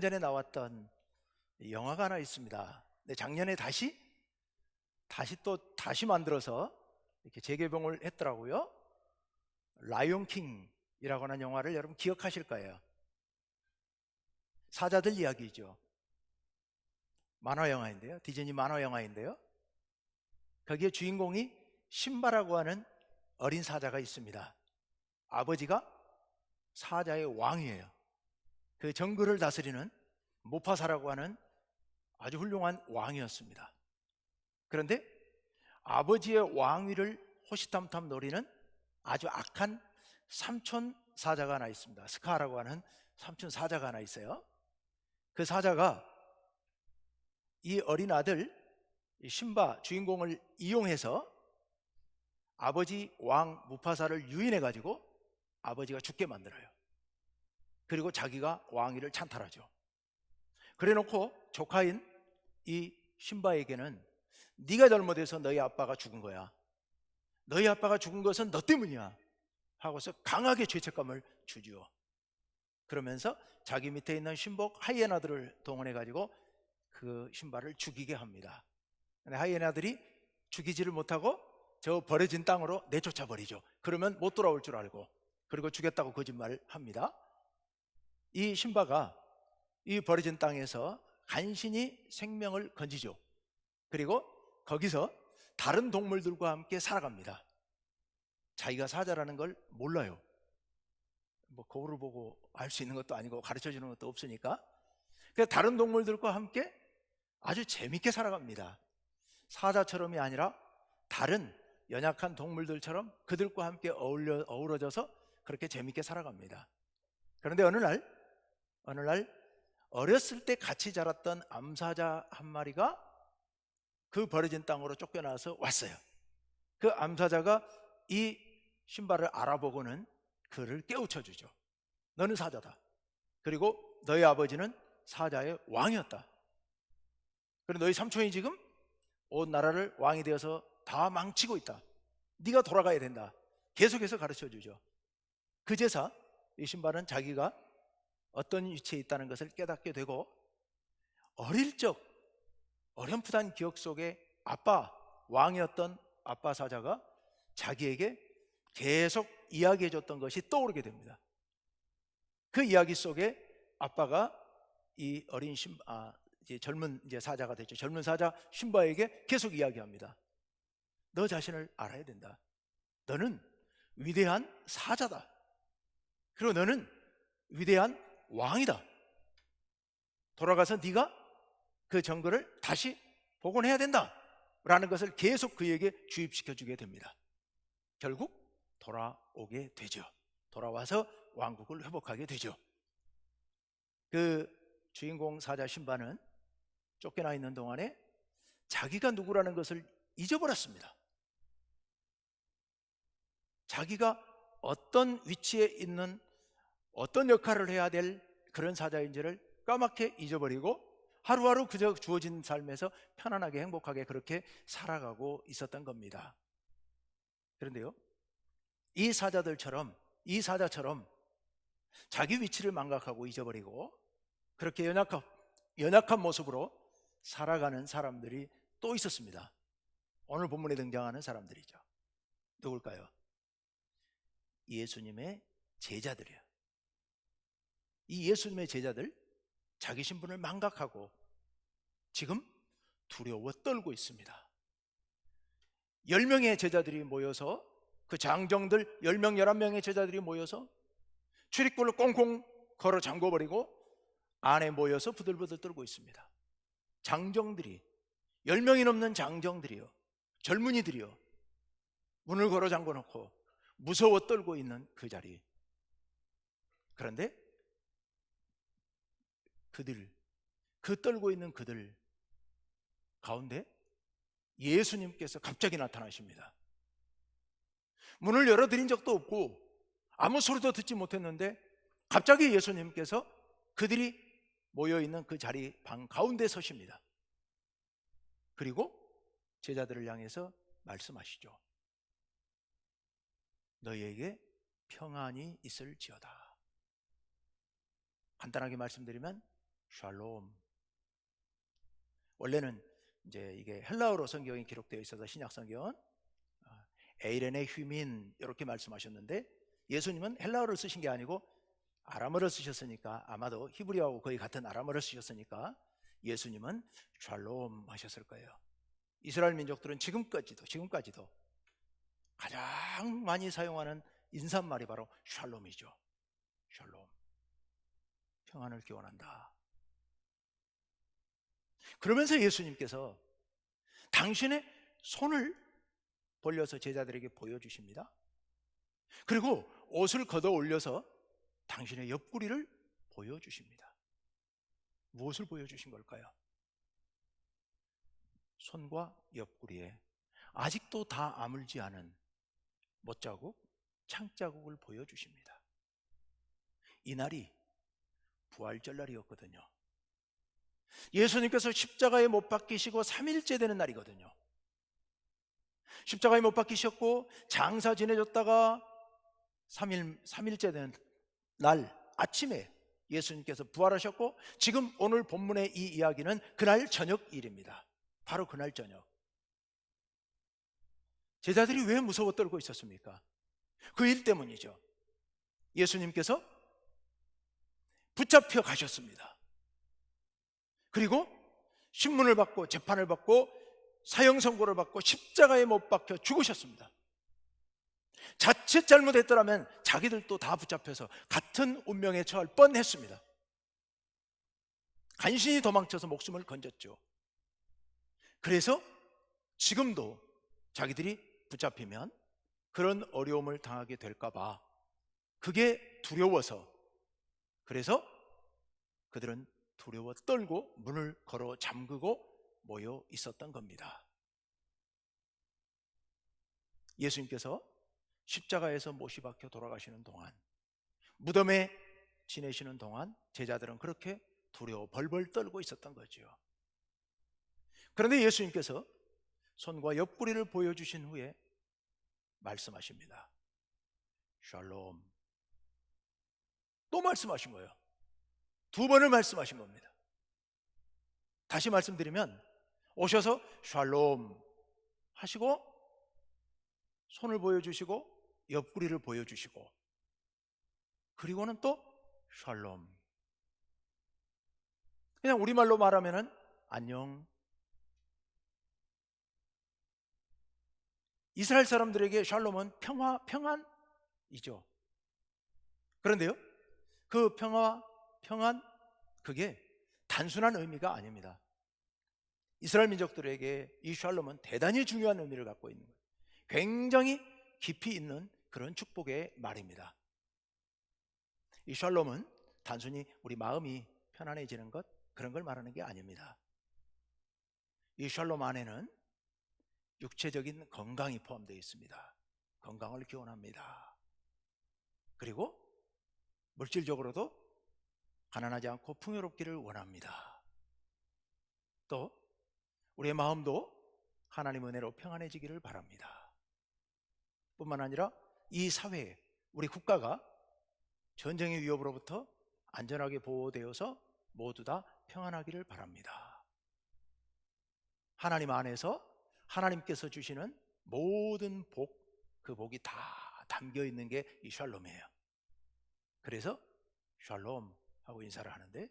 전에 나왔던 영화가 하나 있습니다. 근데 작년에 다시 만들어서 이렇게 재개봉을 했더라고요. 라이온 킹이라고 하는 영화를 여러분 기억하실 거예요. 사자들 이야기죠. 만화 영화인데요. 디즈니 만화 영화인데요. 거기에 주인공이 심바라고 하는 어린 사자가 있습니다. 아버지가 사자의 왕이에요. 그 정글을 다스리는 무파사라고 하는 아주 훌륭한 왕이었습니다. 그런데 아버지의 왕위를 호시탐탐 노리는 아주 악한 삼촌 사자가 하나 있습니다. 스카라고 하는 삼촌 사자가 하나 있어요. 그 사자가 이 어린 아들 심바 주인공을 이용해서 아버지 왕 무파사를 유인해 가지고 아버지가 죽게 만들어요. 그리고 자기가 왕위를 찬탈하죠. 그래 놓고 조카인 이 심바에게는 네가 잘못해서 너희 아빠가 죽은 거야, 너희 아빠가 죽은 것은 너 때문이야 하고서 강하게 죄책감을 주지요. 그러면서 자기 밑에 있는 신복 하이에나들을 동원해 가지고 그 신바를 죽이게 합니다. 근데 하이에나들이 죽이지를 못하고 저 버려진 땅으로 내쫓아 버리죠. 그러면 못 돌아올 줄 알고, 그리고 죽였다고 거짓말을 합니다. 이 신바가 이 버려진 땅에서 간신히 생명을 건지죠. 그리고 거기서 다른 동물들과 함께 살아갑니다. 자기가 사자라는 걸 몰라요. 뭐 거울을 보고 알 수 있는 것도 아니고 가르쳐 주는 것도 없으니까. 그래서 다른 동물들과 함께 아주 재밌게 살아갑니다. 사자처럼이 아니라 다른 연약한 동물들처럼 그들과 함께 어우러져서 그렇게 재밌게 살아갑니다. 그런데 어느 날 어렸을 때 같이 자랐던 암사자 한 마리가 그 버려진 땅으로 쫓겨나서 왔어요. 그 암사자가 이 신바를 알아보고는 그를 깨우쳐 주죠. 너는 사자다. 그리고 너희 아버지는 사자의 왕이었다. 그리고 너희 삼촌이 지금 온 나라를 왕이 되어서 다 망치고 있다. 네가 돌아가야 된다. 계속해서 가르쳐 주죠. 그제서 이 신바는 자기가 어떤 위치에 있다는 것을 깨닫게 되고, 어릴 적 어렴풋한 기억 속에 아빠, 왕이었던 아빠 사자가 자기에게 계속 이야기해 줬던 것이 떠오르게 됩니다. 그 이야기 속에 아빠가 이 어린 젊은 사자가 됐죠. 젊은 사자 신바에게 계속 이야기합니다. 너 자신을 알아야 된다. 너는 위대한 사자다. 그리고 너는 위대한 왕이다. 돌아가서 네가 그 정글을 다시 복원해야 된다 라는 것을 계속 그에게 주입시켜 주게 됩니다. 결국 돌아오게 되죠. 돌아와서 왕국을 회복하게 되죠. 그 주인공 사자 신바는 쫓겨나 있는 동안에 자기가 누구라는 것을 잊어버렸습니다. 자기가 어떤 위치에 있는, 어떤 역할을 해야 될 그런 사자인지를 까맣게 잊어버리고 하루하루 그저 주어진 삶에서 편안하게 행복하게 그렇게 살아가고 있었던 겁니다. 그런데요, 이 사자처럼 자기 위치를 망각하고 잊어버리고 그렇게 연약한 모습으로 살아가는 사람들이 또 있었습니다. 오늘 본문에 등장하는 사람들이죠. 누굴까요? 예수님의 제자들이에요. 이 예수님의 제자들, 자기 신분을 망각하고 지금 두려워 떨고 있습니다. 10명의 제자들이 모여서, 그 장정들 10명, 11명의 제자들이 모여서 출입구를 꽁꽁 걸어 잠궈버리고 안에 모여서 부들부들 떨고 있습니다. 장정들이, 10명이 넘는 장정들이요, 젊은이들이요, 문을 걸어 잠궈놓고 무서워 떨고 있는 그 자리. 그런데 그 떨고 있는 그들 가운데 예수님께서 갑자기 나타나십니다. 문을 열어드린 적도 없고 아무 소리도 듣지 못했는데 갑자기 예수님께서 그들이 모여있는 그 자리 방 가운데 서십니다. 그리고 제자들을 향해서 말씀하시죠. 너희에게 평안이 있을지어다. 간단하게 말씀드리면 샬롬. 원래는 이제 이게 헬라어로 성경이 기록되어 있어서 신약 성경은 에이레네 휴민 이렇게 말씀하셨는데, 예수님은 헬라어를 쓰신 게 아니고 아람어를 쓰셨으니까, 아마도 히브리어하고 거의 같은 아람어를 쓰셨으니까 예수님은 샬롬 하셨을 거예요. 이스라엘 민족들은 지금까지도 가장 많이 사용하는 인사말이 바로 샬롬이죠. 샬롬, 평안을 기원한다. 그러면서 예수님께서 당신의 손을 벌려서 제자들에게 보여주십니다. 그리고 옷을 걷어 올려서 당신의 옆구리를 보여주십니다. 무엇을 보여주신 걸까요? 손과 옆구리에 아직도 다 아물지 않은 못자국, 창자국을 보여주십니다. 이날이 부활절날이었거든요. 예수님께서 십자가에 못 박히시고 3일째 되는 날이거든요. 십자가에 못 박히셨고 장사 지내줬다가 3일째 되는 날 아침에 예수님께서 부활하셨고, 지금 오늘 본문의 이 이야기는 그날 저녁 일입니다. 바로 그날 저녁. 제자들이 왜 무서워 떨고 있었습니까? 그 일 때문이죠. 예수님께서 붙잡혀 가셨습니다. 그리고 신문을 받고 재판을 받고 사형 선고를 받고 십자가에 못 박혀 죽으셨습니다. 자칫 잘못했더라면 자기들도 다 붙잡혀서 같은 운명에 처할 뻔했습니다. 간신히 도망쳐서 목숨을 건졌죠. 그래서 지금도 자기들이 붙잡히면 그런 어려움을 당하게 될까 봐, 그게 두려워서, 그래서 그들은 두려워 떨고 문을 걸어 잠그고 모여 있었던 겁니다. 예수님께서 십자가에서 못이 박혀 돌아가시는 동안, 무덤에 지내시는 동안 제자들은 그렇게 두려워 벌벌 떨고 있었던 거죠. 그런데 예수님께서 손과 옆구리를 보여주신 후에 말씀하십니다. 샬롬. 또 말씀하신 거예요. 2번을 말씀하신 겁니다. 다시 말씀드리면, 오셔서 샬롬 하시고 손을 보여주시고 옆구리를 보여주시고, 그리고는 또 샬롬. 그냥 우리말로 말하면은 안녕. 이스라엘 사람들에게 샬롬은 평안이죠. 그런데요, 그 평안, 그게 단순한 의미가 아닙니다. 이스라엘 민족들에게 이 샬롬은 대단히 중요한 의미를 갖고 있는 거예요. 굉장히 깊이 있는 그런 축복의 말입니다. 이 샬롬은 단순히 우리 마음이 편안해지는 것, 그런 걸 말하는 게 아닙니다. 이 샬롬 안에는 육체적인 건강이 포함되어 있습니다. 건강을 기원합니다. 그리고 물질적으로도 가난하지 않고 풍요롭기를 원합니다. 또 우리의 마음도 하나님 은혜로 평안해지기를 바랍니다. 뿐만 아니라 이 사회, 우리 국가가 전쟁의 위협으로부터 안전하게 보호되어서 모두 다 평안하기를 바랍니다. 하나님 안에서 하나님께서 주시는 모든 복, 그 복이 다 담겨 있는 게 이 샬롬이에요. 그래서 샬롬 하고 인사를 하는데,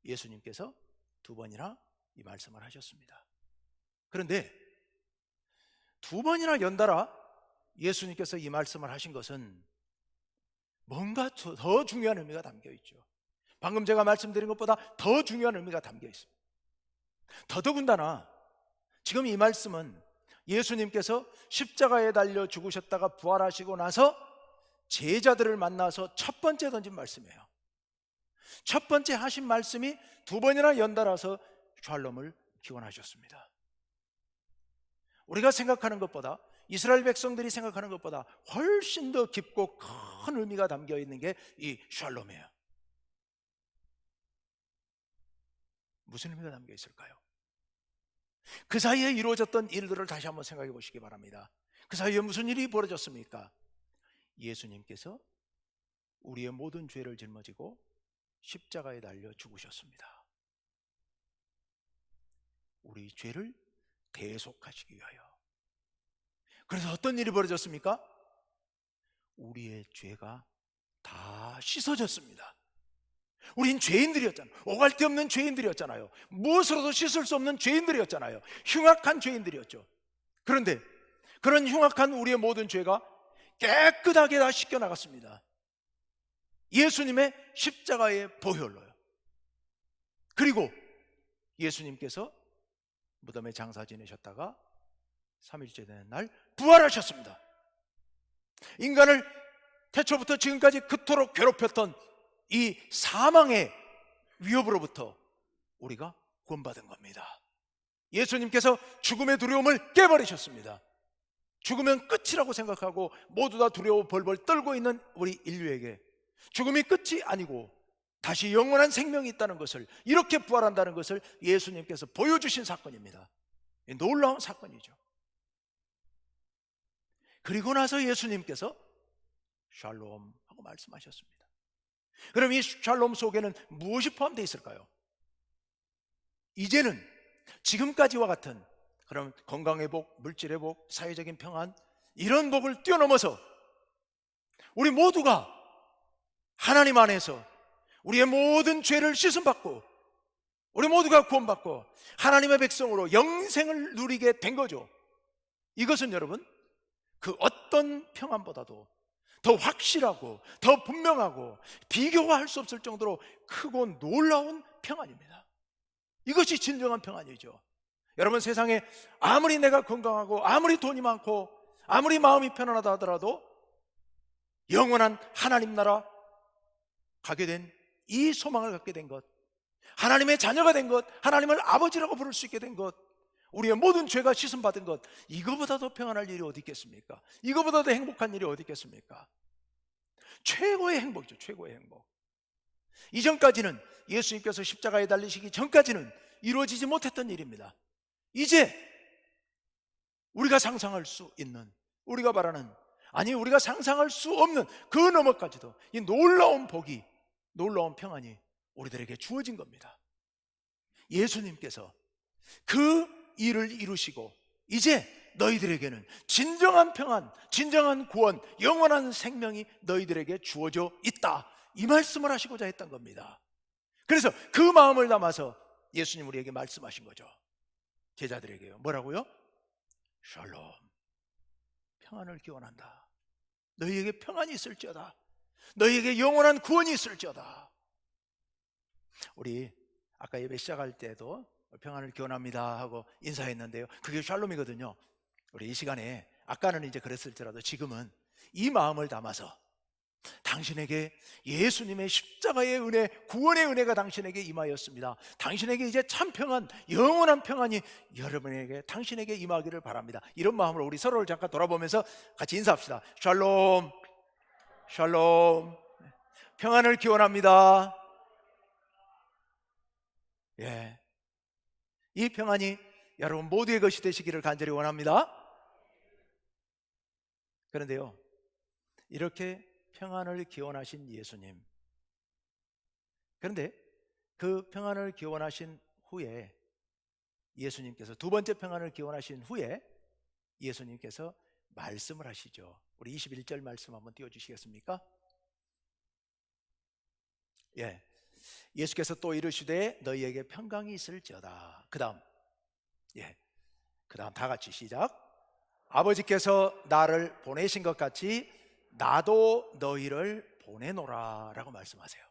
예수님께서 2번이나 이 말씀을 하셨습니다. 그런데 2번이나 연달아 예수님께서 이 말씀을 하신 것은 뭔가 더 중요한 의미가 담겨 있죠. 방금 제가 말씀드린 것보다 더 중요한 의미가 담겨 있습니다. 더더군다나 지금 이 말씀은 예수님께서 십자가에 달려 죽으셨다가 부활하시고 나서 제자들을 만나서 첫 번째 던진 말씀이에요. 첫 번째 하신 말씀이 2번이나 연달아서 샬롬을 기원하셨습니다. 우리가 생각하는 것보다, 이스라엘 백성들이 생각하는 것보다 훨씬 더 깊고 큰 의미가 담겨 있는 게 이 샬롬이에요. 무슨 의미가 담겨 있을까요? 그 사이에 이루어졌던 일들을 다시 한번 생각해 보시기 바랍니다. 그 사이에 무슨 일이 벌어졌습니까? 예수님께서 우리의 모든 죄를 짊어지고 십자가에 달려 죽으셨습니다. 우리 죄를 대속하시기 위하여. 그래서 어떤 일이 벌어졌습니까? 우리의 죄가 다 씻어졌습니다. 우린 죄인들이었잖아요. 오갈 데 없는 죄인들이었잖아요. 무엇으로도 씻을 수 없는 죄인들이었잖아요. 흉악한 죄인들이었죠. 그런데 그런 흉악한 우리의 모든 죄가 깨끗하게 다 씻겨나갔습니다. 예수님의 십자가의 보혈로요. 그리고 예수님께서 무덤에 장사 지내셨다가 3일째 되는 날 부활하셨습니다. 인간을 태초부터 지금까지 그토록 괴롭혔던 이 사망의 위협으로부터 우리가 구원받은 겁니다. 예수님께서 죽음의 두려움을 깨버리셨습니다. 죽으면 끝이라고 생각하고 모두 다 두려워 벌벌 떨고 있는 우리 인류에게 죽음이 끝이 아니고 다시 영원한 생명이 있다는 것을, 이렇게 부활한다는 것을 예수님께서 보여주신 사건입니다. 놀라운 사건이죠. 그리고 나서 예수님께서 샬롬 하고 말씀하셨습니다. 그럼 이 샬롬 속에는 무엇이 포함되어 있을까요? 이제는 지금까지와 같은 그런 건강회복, 물질회복, 사회적인 평안, 이런 복을 뛰어넘어서 우리 모두가 하나님 안에서 우리의 모든 죄를 씻음받고 우리 모두가 구원받고 하나님의 백성으로 영생을 누리게 된 거죠. 이것은 여러분, 그 어떤 평안보다도 더 확실하고 더 분명하고 비교가 할 수 없을 정도로 크고 놀라운 평안입니다. 이것이 진정한 평안이죠. 여러분, 세상에 아무리 내가 건강하고 아무리 돈이 많고 아무리 마음이 편안하다 하더라도 영원한 하나님 나라 가게 된 이 소망을 갖게 된 것, 하나님의 자녀가 된 것, 하나님을 아버지라고 부를 수 있게 된 것, 우리의 모든 죄가 씻음받은 것, 이거보다 더 평안할 일이 어디 있겠습니까? 이거보다 더 행복한 일이 어디 있겠습니까? 최고의 행복이죠. 최고의 행복. 이전까지는, 예수님께서 십자가에 달리시기 전까지는 이루어지지 못했던 일입니다. 이제 우리가 상상할 수 있는, 우리가 바라는, 아니 우리가 상상할 수 없는 그 너머까지도 이 놀라운 복이, 놀라운 평안이 우리들에게 주어진 겁니다. 예수님께서 그 일을 이루시고 이제 너희들에게는 진정한 평안, 진정한 구원, 영원한 생명이 너희들에게 주어져 있다, 이 말씀을 하시고자 했던 겁니다. 그래서 그 마음을 담아서 예수님 우리에게 말씀하신 거죠. 제자들에게요. 뭐라고요? 샬롬, 평안을 기원한다. 너희에게 평안이 있을지어다. 너희에게 영원한 구원이 있을지어다. 우리 아까 예배 시작할 때도 평안을 기원합니다 하고 인사했는데요, 그게 샬롬이거든요. 우리 이 시간에, 아까는 이제 그랬을지라도 지금은 이 마음을 담아서 당신에게 예수님의 십자가의 은혜, 구원의 은혜가 당신에게 임하였습니다. 당신에게 이제 참 평안, 영원한 평안이 여러분에게, 당신에게 임하기를 바랍니다. 이런 마음으로 우리 서로를 잠깐 돌아보면서 같이 인사합시다. 샬롬, 샬롬, 평안을 기원합니다. 예, 이 평안이 여러분 모두의 것이 되시기를 간절히 원합니다. 그런데요, 이렇게 평안을 기원하신 예수님, 그런데 그 평안을 기원하신 후에 예수님께서, 두 번째 평안을 기원하신 후에 예수님께서 말씀을 하시죠. 우리 21절 말씀 한번 띄워주시겠습니까? 예, 예수께서 또 이르시되 너희에게 평강이 있을지어다. 그 다음, 예, 그 다음 다 같이 시작. 아버지께서 나를 보내신 것 같이 나도 너희를 보내노라 라고 말씀하세요.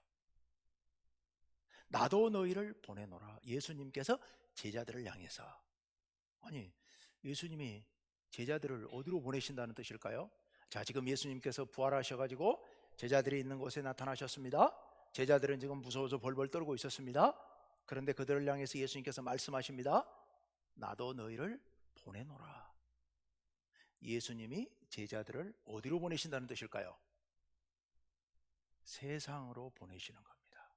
나도 너희를 보내노라. 예수님께서 제자들을 향해서. 아니, 예수님이 제자들을 어디로 보내신다는 뜻일까요? 자, 지금 예수님께서 부활하셔가지고 제자들이 있는 곳에 나타나셨습니다. 제자들은 지금 무서워서 벌벌 떨고 있었습니다. 그런데 그들을 향해서 예수님께서 말씀하십니다. 나도 너희를 보내노라. 예수님이 제자들을 어디로 보내신다는 뜻일까요? 세상으로 보내시는 겁니다.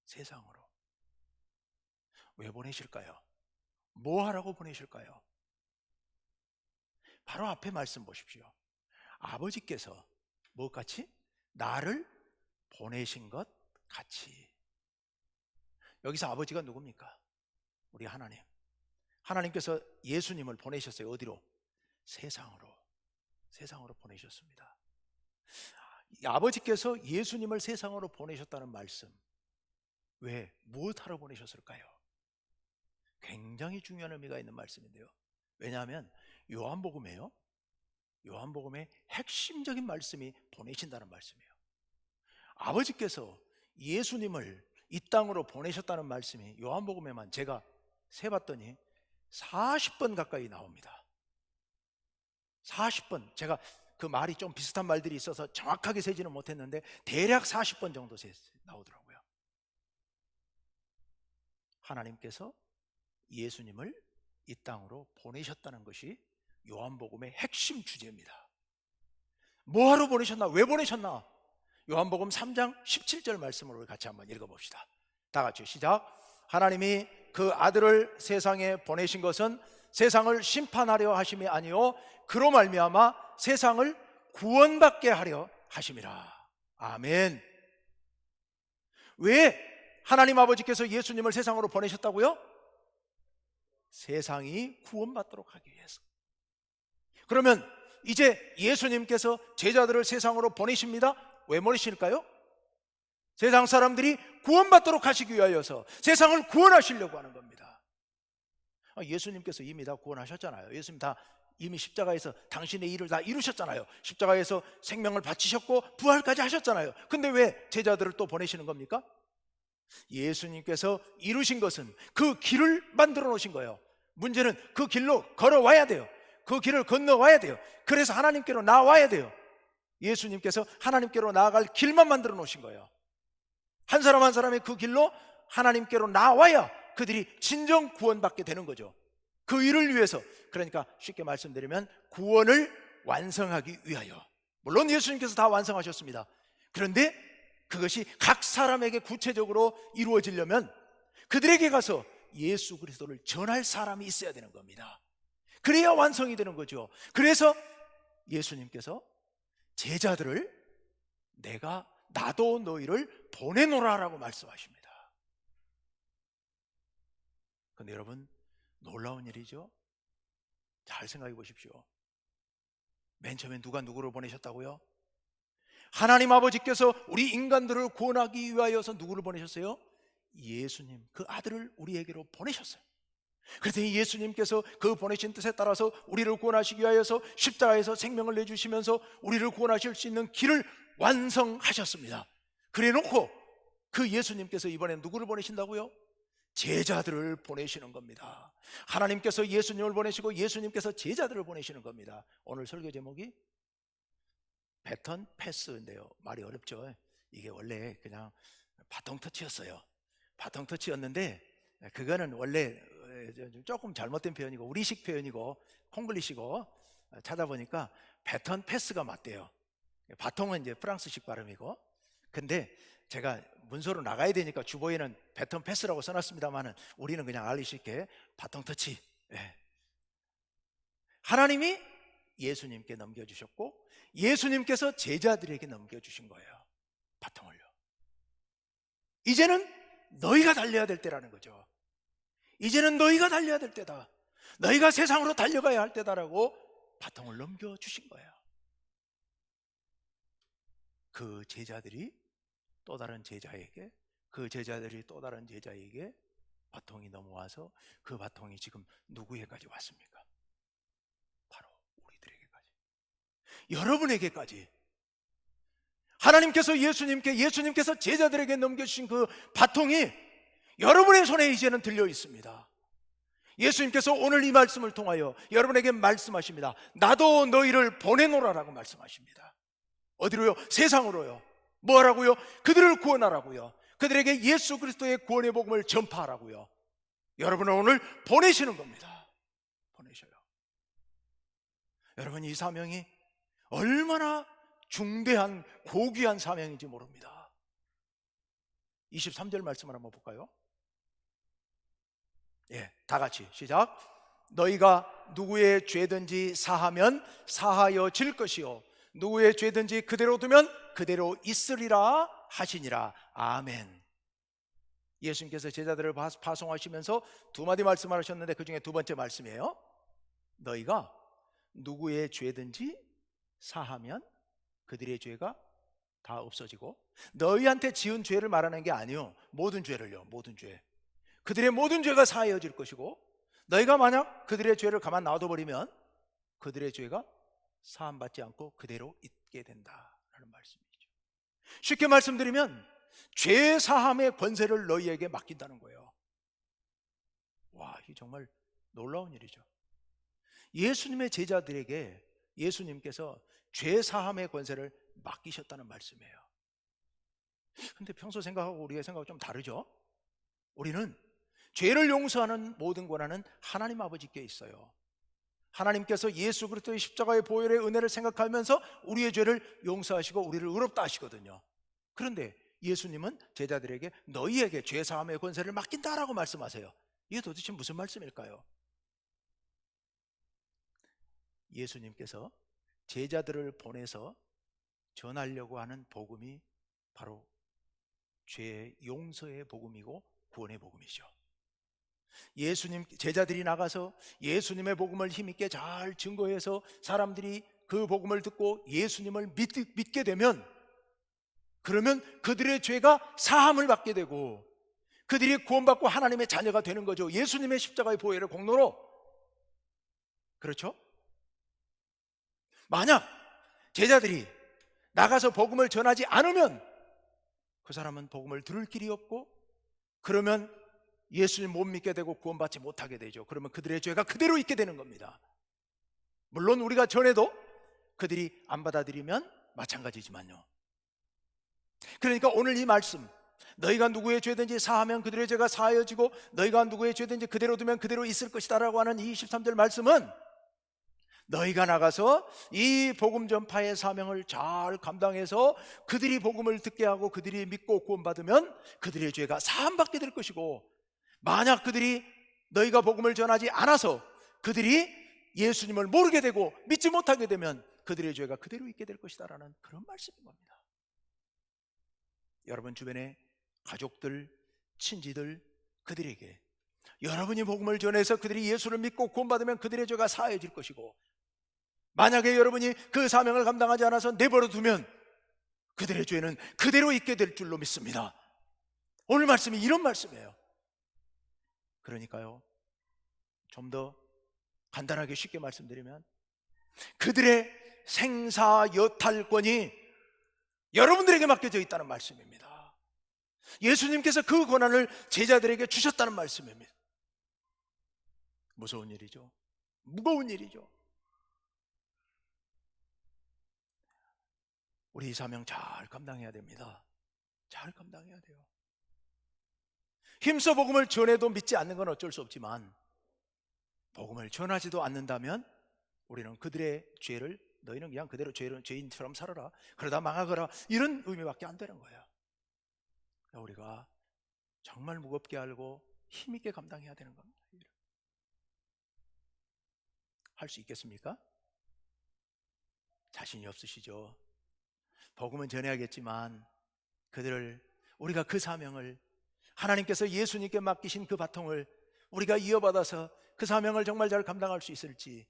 세상으로. 왜 보내실까요? 뭐 하라고 보내실까요? 바로 앞에 말씀 보십시오. 아버지께서 무엇같이? 나를 보내신 것 같이. 여기서 아버지가 누굽니까? 우리 하나님. 하나님께서 예수님을 보내셨어요. 어디로? 세상으로 보내셨습니다. 아버지께서 예수님을 세상으로 보내셨다는 말씀, 왜? 무엇하러 보내셨을까요? 굉장히 중요한 의미가 있는 말씀인데요. 왜냐하면 요한복음의 핵심적인 말씀이 보내신다는 말씀이에요. 아버지께서 예수님을 이 땅으로 보내셨다는 말씀이 요한복음에만 제가 세봤더니 40번 가까이 나옵니다. 40번. 제가 그 말이 좀 비슷한 말들이 있어서 정확하게 세지는 못했는데 대략 40번 정도 나오더라고요. 하나님께서 예수님을 이 땅으로 보내셨다는 것이 요한복음의 핵심 주제입니다. 뭐하러 보내셨나? 왜 보내셨나? 요한복음 3장 17절 말씀으로 같이 한번 읽어봅시다. 다 같이 시작. 하나님이 그 아들을 세상에 보내신 것은 세상을 심판하려 하심이 아니요 그로 말미암아 세상을 구원받게 하려 하심이라. 아멘. 왜 하나님 아버지께서 예수님을 세상으로 보내셨다고요? 세상이 구원받도록 하기 위해서. 그러면 이제 예수님께서 제자들을 세상으로 보내십니다. 왜 보내실까요? 세상 사람들이 구원받도록 하시기 위하여서 세상을 구원하시려고 하는 겁니다. 예수님께서 이미 다 구원하셨잖아요. 예수님 다 이미 십자가에서 당신의 일을 다 이루셨잖아요. 십자가에서 생명을 바치셨고 부활까지 하셨잖아요. 근데 왜 제자들을 또 보내시는 겁니까? 예수님께서 이루신 것은 그 길을 만들어 놓으신 거예요. 문제는 그 길로 걸어와야 돼요. 그 길을 건너와야 돼요. 그래서 하나님께로 나와야 돼요. 예수님께서 하나님께로 나아갈 길만 만들어 놓으신 거예요. 한 사람 한 사람이 그 길로 하나님께로 나와야 그들이 진정 구원받게 되는 거죠. 그 일을 위해서, 그러니까 쉽게 말씀드리면 구원을 완성하기 위하여. 물론 예수님께서 다 완성하셨습니다. 그런데 그것이 각 사람에게 구체적으로 이루어지려면 그들에게 가서 예수 그리스도를 전할 사람이 있어야 되는 겁니다. 그래야 완성이 되는 거죠. 그래서 예수님께서 제자들을 나도 너희를 보내노라라고 말씀하십니다. 그런데 여러분, 놀라운 일이죠. 잘 생각해 보십시오. 맨 처음에 누가 누구를 보내셨다고요? 하나님 아버지께서 우리 인간들을 구원하기 위하여서 누구를 보내셨어요? 예수님, 그 아들을 우리에게로 보내셨어요. 그랬더니 예수님께서 그 보내신 뜻에 따라서 우리를 구원하시기 위하여서 십자가에서 생명을 내주시면서 우리를 구원하실 수 있는 길을 완성하셨습니다. 그래 놓고 그 예수님께서 이번에 누구를 보내신다고요? 제자들을 보내시는 겁니다. 하나님께서 예수님을 보내시고 예수님께서 제자들을 보내시는 겁니다. 오늘 설교 제목이 배턴 패스인데요. 말이 어렵죠. 이게 원래 그냥 바통 터치였어요. 바통 터치였는데 그거는 원래 조금 잘못된 표현이고 우리식 표현이고 콩글리시고 찾아보니까 배턴 패스가 맞대요. 바통은 이제 프랑스식 발음이고, 근데 제가 문서로 나가야 되니까 주보에는 배턴 패스라고 써놨습니다만은 우리는 그냥 알기 쉽게 바통 터치. 하나님이 예수님께 넘겨주셨고 예수님께서 제자들에게 넘겨주신 거예요. 바통을요. 이제는 너희가 달려야 될 때라는 거죠. 이제는 너희가 달려야 될 때다. 너희가 세상으로 달려가야 할 때다라고 바통을 넘겨주신 거예요. 그 제자들이 또 다른 제자에게, 그 제자들이 또 다른 제자에게 바통이 넘어와서 그 바통이 지금 누구에게까지 왔습니까? 바로 우리들에게까지, 여러분에게까지. 하나님께서 예수님께서 제자들에게 넘겨주신 그 바통이 여러분의 손에 이제는 들려 있습니다. 예수님께서 오늘 이 말씀을 통하여 여러분에게 말씀하십니다. 나도 너희를 보내노라라고 말씀하십니다. 어디로요? 세상으로요. 뭐 하라고요? 그들을 구원하라고요. 그들에게 예수 그리스도의 구원의 복음을 전파하라고요. 여러분을 오늘 보내시는 겁니다. 보내셔요. 여러분, 이 사명이 얼마나 중대한 고귀한 사명인지 모릅니다. 23절 말씀을 한번 볼까요? 다 같이 시작. 너희가 누구의 죄든지 사하면 사하여 질 것이요 누구의 죄든지 그대로 두면 그대로 있으리라 하시니라. 아멘. 예수님께서 제자들을 파송하시면서 두 마디 말씀을 하셨는데 그 중에 두 번째 말씀이에요. 너희가 누구의 죄든지 사하면 그들의 죄가 다 없어지고, 너희한테 지은 죄를 말하는 게 아니요, 모든 죄를요, 모든 죄, 그들의 모든 죄가 사하여질 것이고, 너희가 만약 그들의 죄를 가만 놔둬버리면 그들의 죄가 사함받지 않고 그대로 있게 된다라는 말씀이죠. 쉽게 말씀드리면 죄 사함의 권세를 너희에게 맡긴다는 거예요. 와, 이 정말 놀라운 일이죠. 예수님의 제자들에게 예수님께서 죄 사함의 권세를 맡기셨다는 말씀이에요. 근데 평소 생각하고 우리의 생각은 좀 다르죠? 우리는 죄를 용서하는 모든 권한은 하나님 아버지께 있어요. 하나님께서 예수 그리스도의 십자가의 보혈의 은혜를 생각하면서 우리의 죄를 용서하시고 우리를 의롭다 하시거든요. 그런데 예수님은 제자들에게 너희에게 죄 사함의 권세를 맡긴다라고 말씀하세요. 이게 도대체 무슨 말씀일까요? 예수님께서 제자들을 보내서 전하려고 하는 복음이 바로 죄 용서의 복음이고 구원의 복음이죠. 예수님 제자들이 나가서 예수님의 복음을 힘있게 잘 증거해서 사람들이 그 복음을 듣고 예수님을 믿게 되면, 그러면 그들의 죄가 사함을 받게 되고 그들이 구원받고 하나님의 자녀가 되는 거죠. 예수님의 십자가의 보혈의 공로로. 그렇죠? 만약 제자들이 나가서 복음을 전하지 않으면 그 사람은 복음을 들을 길이 없고, 그러면 예수님 못 믿게 되고 구원받지 못하게 되죠. 그러면 그들의 죄가 그대로 있게 되는 겁니다. 물론 우리가 전해도 그들이 안 받아들이면 마찬가지지만요. 그러니까 오늘 이 말씀, 너희가 누구의 죄든지 사하면 그들의 죄가 사하여지고 너희가 누구의 죄든지 그대로 두면 그대로 있을 것이다 라고 하는 이 23절 말씀은, 너희가 나가서 이 복음 전파의 사명을 잘 감당해서 그들이 복음을 듣게 하고 그들이 믿고 구원받으면 그들의 죄가 사함받게 될 것이고, 만약 그들이 너희가 복음을 전하지 않아서 그들이 예수님을 모르게 되고 믿지 못하게 되면 그들의 죄가 그대로 있게 될 것이다 라는 그런 말씀인 겁니다. 여러분 주변에 가족들, 친지들, 그들에게 여러분이 복음을 전해서 그들이 예수를 믿고 구원받으면 그들의 죄가 사해질 것이고, 만약에 여러분이 그 사명을 감당하지 않아서 내버려 두면 그들의 죄는 그대로 있게 될 줄로 믿습니다. 오늘 말씀이 이런 말씀이에요. 그러니까요, 좀 더 간단하게 쉽게 말씀드리면 그들의 생사여탈권이 여러분들에게 맡겨져 있다는 말씀입니다. 예수님께서 그 권한을 제자들에게 주셨다는 말씀입니다. 무서운 일이죠. 무거운 일이죠. 우리 이 사명 잘 감당해야 됩니다. 잘 감당해야 돼요. 힘써 복음을 전해도 믿지 않는 건 어쩔 수 없지만, 복음을 전하지도 않는다면 우리는 그들의 죄를, 너희는 그냥 그대로 죄인처럼 살아라, 그러다 망하거라, 이런 의미밖에 안 되는 거예요. 우리가 정말 무겁게 알고 힘있게 감당해야 되는 겁니다. 할 수 있겠습니까? 자신이 없으시죠? 복음은 전해야겠지만 우리가 그 사명을, 하나님께서 예수님께 맡기신 그 바통을 우리가 이어받아서 그 사명을 정말 잘 감당할 수 있을지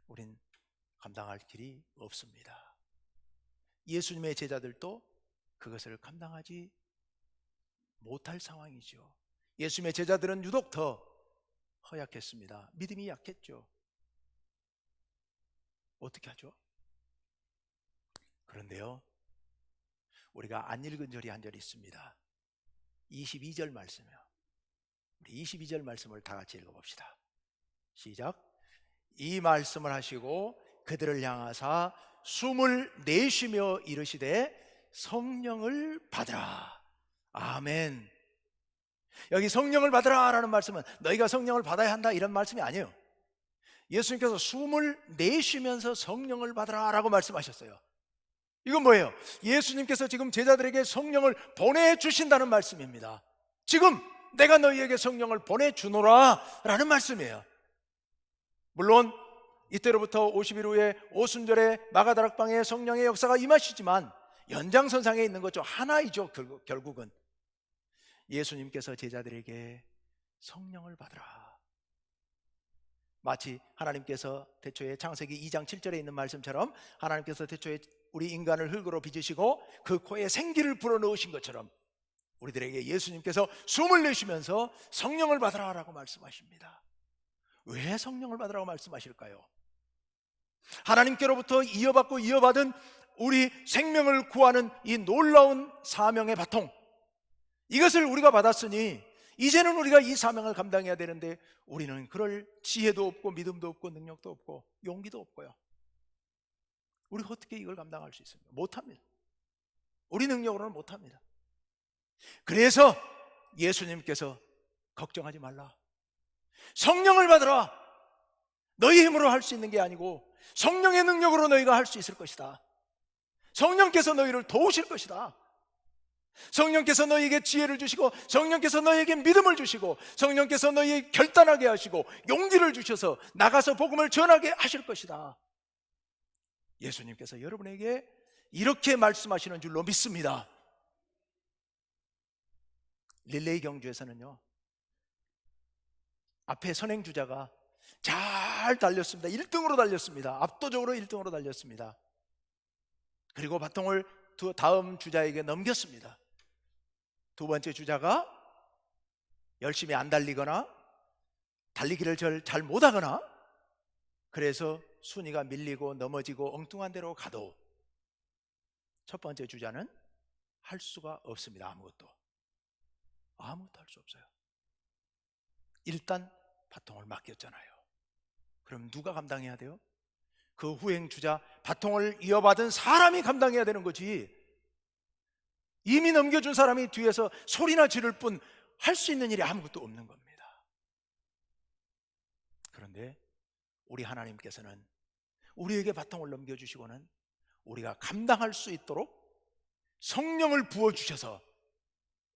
우린 감당할 길이 없습니다. 예수님의 제자들도 그것을 감당하지 못할 상황이죠. 예수님의 제자들은 유독 더 허약했습니다. 믿음이 약했죠. 어떻게 하죠? 그런데요, 우리가 안 읽은 절이 한 절 있습니다. 22절 말씀이요. 우리 22절 말씀을 다 같이 읽어봅시다. 시작. 이 말씀을 하시고 그들을 향하사 숨을 내쉬며 이르시되 성령을 받으라. 아멘. 여기 성령을 받으라 라는 말씀은 너희가 성령을 받아야 한다 이런 말씀이 아니에요. 예수님께서 숨을 내쉬면서 성령을 받으라 라고 말씀하셨어요. 이건 뭐예요? 예수님께서 지금 제자들에게 성령을 보내주신다는 말씀입니다. 지금 내가 너희에게 성령을 보내주노라 라는 말씀이에요. 물론 이때로부터 50일 후에 오순절에 마가다락방에 성령의 역사가 임하시지만 연장선상에 있는 것 중 하나이죠. 결국은 예수님께서 제자들에게 성령을 받으라. 마치 하나님께서 태초에 창세기 2장 7절에 있는 말씀처럼 하나님께서 태초에 우리 인간을 흙으로 빚으시고 그 코에 생기를 불어넣으신 것처럼 우리들에게 예수님께서 숨을 내쉬면서 성령을 받으라라고 말씀하십니다. 왜 성령을 받으라고 말씀하실까요? 하나님께로부터 이어받고 이어받은 우리 생명을 구하는 이 놀라운 사명의 바통, 이것을 우리가 받았으니 이제는 우리가 이 사명을 감당해야 되는데 우리는 그럴 지혜도 없고 믿음도 없고 능력도 없고 용기도 없고요. 우리가 어떻게 이걸 감당할 수 있습니까? 못합니다. 우리 능력으로는 못합니다. 그래서 예수님께서 걱정하지 말라, 성령을 받으라. 너희 힘으로 할 수 있는 게 아니고 성령의 능력으로 너희가 할 수 있을 것이다. 성령께서 너희를 도우실 것이다. 성령께서 너희에게 지혜를 주시고 성령께서 너희에게 믿음을 주시고 성령께서 너희에게 결단하게 하시고 용기를 주셔서 나가서 복음을 전하게 하실 것이다. 예수님께서 여러분에게 이렇게 말씀하시는 줄로 믿습니다. 릴레이 경주에서는요, 앞에 선행주자가 잘 달렸습니다. 1등으로 달렸습니다. 압도적으로 1등으로 달렸습니다. 그리고 바통을 다음 주자에게 넘겼습니다. 두 번째 주자가 열심히 안 달리거나 달리기를 잘 못하거나 그래서 순위가 밀리고 넘어지고 엉뚱한 데로 가도 첫 번째 주자는 할 수가 없습니다. 아무것도 할 수 없어요. 일단 바통을 맡겼잖아요. 그럼 누가 감당해야 돼요? 그 후행 주자, 바통을 이어받은 사람이 감당해야 되는 거지. 이미 넘겨준 사람이 뒤에서 소리나 지를 뿐 할 수 있는 일이 아무것도 없는 겁니다. 그런데 우리 하나님께서는 우리에게 바통을 넘겨주시고는 우리가 감당할 수 있도록 성령을 부어주셔서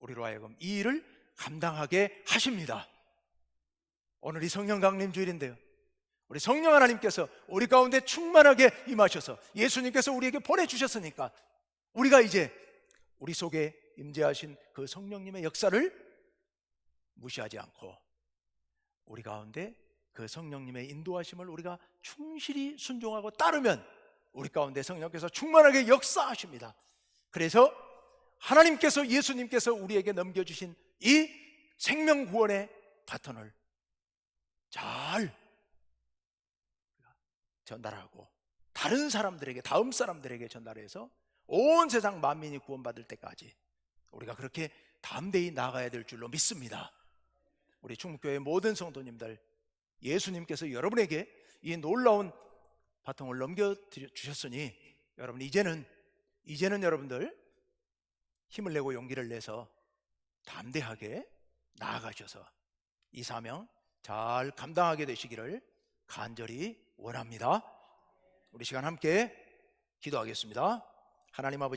우리로 하여금 이 일을 감당하게 하십니다. 오늘이 성령 강림 주일인데요, 우리 성령 하나님께서 우리 가운데 충만하게 임하셔서 예수님께서 우리에게 보내주셨으니까 우리가 이제 우리 속에 임재하신 그 성령님의 역사를 무시하지 않고 우리 가운데 그 성령님의 인도하심을 우리가 충실히 순종하고 따르면 우리 가운데 성령께서 충만하게 역사하십니다. 그래서 하나님께서, 예수님께서 우리에게 넘겨주신 이 생명구원의 바톤을 잘 전달하고 다른 사람들에게, 다음 사람들에게 전달해서 온 세상 만민이 구원받을 때까지 우리가 그렇게 담대히 나가야 될 줄로 믿습니다. 우리 충북교회 모든 성도님들, 예수님께서 여러분에게 이 놀라운 바통을 넘겨주셨으니 여러분 이제는 여러분들 힘을 내고 용기를 내서 담대하게 나아가셔서 이 사명 잘 감당하게 되시기를 간절히 원합니다. 우리 시간 함께 기도하겠습니다. 하나님 아버지,